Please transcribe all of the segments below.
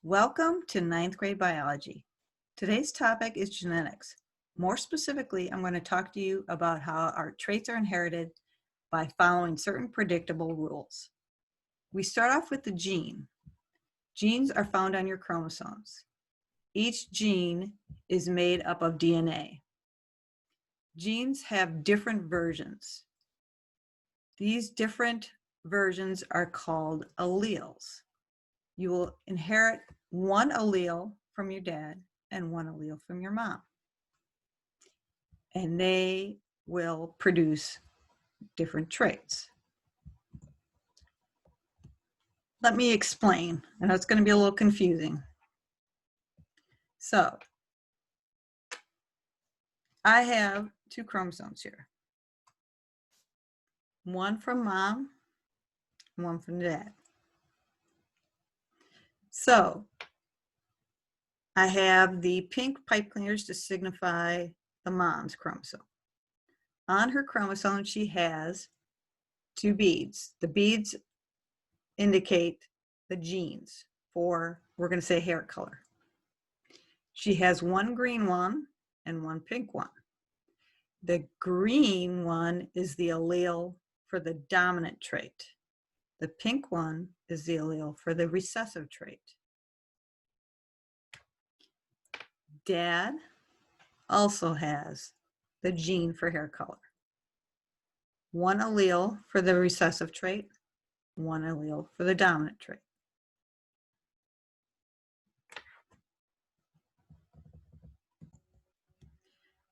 Welcome to 9th grade biology. Today's topic is genetics. More specifically, I'm going to talk to you about how our traits are inherited by following certain predictable rules. We start off with the gene. Genes are found on your chromosomes. Each gene is made up of DNA. Genes have different versions. These different versions are called alleles. You will inherit one allele from your dad and one allele from your mom. And they will produce different traits. Let me explain. I know it's going to be a little confusing. So, I have two chromosomes here. One from mom, one from dad. So, I have the pink pipe cleaners to signify the mom's chromosome. On her chromosome, she has two beads. The beads indicate the genes for, we're going to say, hair color. She has one green one and one pink one. The green one is the allele for the dominant trait. The pink one is the allele for the recessive trait. Dad also has the gene for hair color. One allele for the recessive trait, one allele for the dominant trait.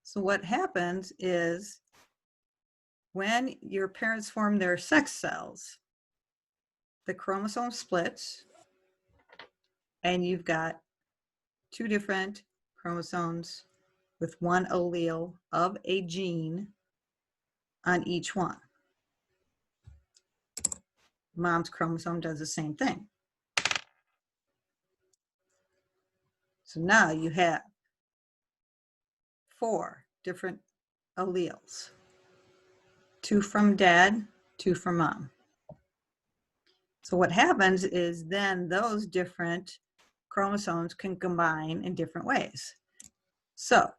So what happens is when your parents form their sex cells, the chromosome splits and you've got two different chromosomes with one allele of a gene on each one. Mom's chromosome does the same thing. So now you have 4 different alleles. 2 from dad, 2 from mom. So what happens is then those different chromosomes can combine in different ways. So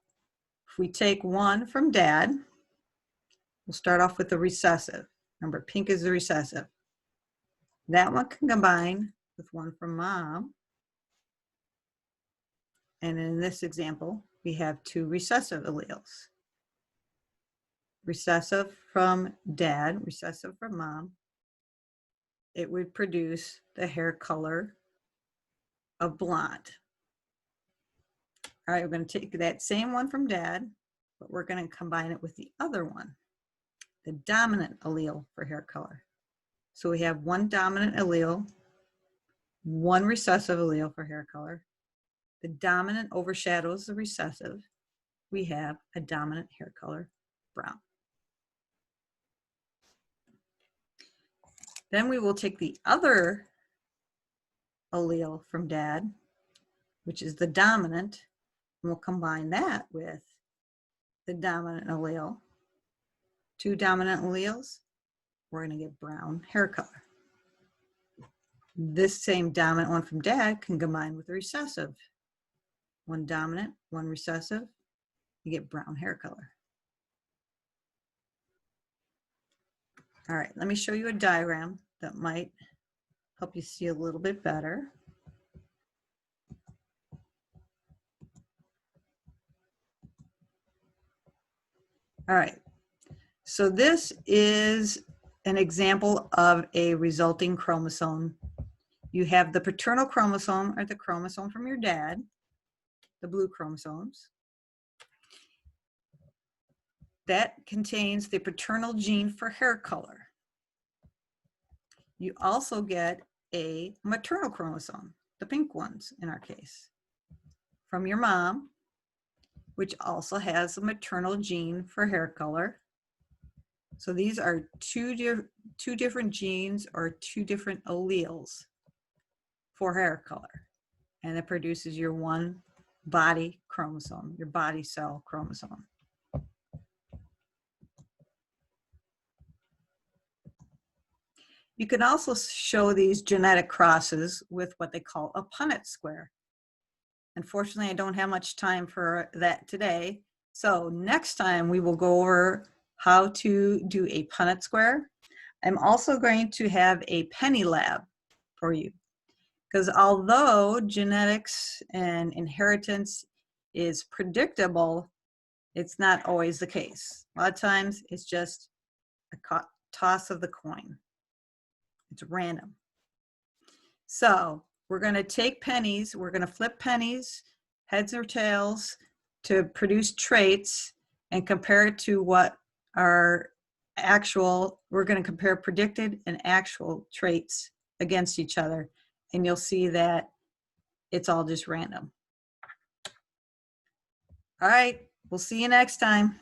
if we take one from dad, we'll start off with the recessive. Remember, pink is the recessive. That one can combine with one from mom. And in this example, we have 2 recessive alleles. Recessive from dad, recessive from mom. It would produce the hair color of blonde. All right, we're going to take that same one from dad, but we're going to combine it with the other one, the dominant allele for hair color. So we have one dominant allele, one recessive allele for hair color. The dominant overshadows the recessive. We have a dominant hair color, brown. Then we will take the other allele from dad, which is the dominant, and we'll combine that with the dominant allele. 2 dominant alleles, we're going to get brown hair color. This same dominant one from dad can combine with the recessive. One dominant, one recessive, you get brown hair color. All right, let me show you a diagram that might help you see a little bit better. All right, so this is an example of a resulting chromosome. You have the paternal chromosome, or the chromosome from your dad, the blue chromosomes. That contains the paternal gene for hair color. You also get a maternal chromosome, the pink ones in our case, from your mom, which also has a maternal gene for hair color. So these are two different genes or 2 different alleles for hair color. And it produces your one body chromosome, your body cell chromosome. You can also show these genetic crosses with what they call a Punnett square. Unfortunately, I don't have much time for that today. So next time we will go over how to do a Punnett square. I'm also going to have a penny lab for you, because although genetics and inheritance is predictable, it's not always the case. A lot of times it's just a toss of the coin. It's random. So we're going to take pennies, we're going to flip pennies, heads or tails, to produce traits and compare it to what are actual, we're going to compare predicted and actual traits against each other. And you'll see that it's all just random. All right, we'll see you next time.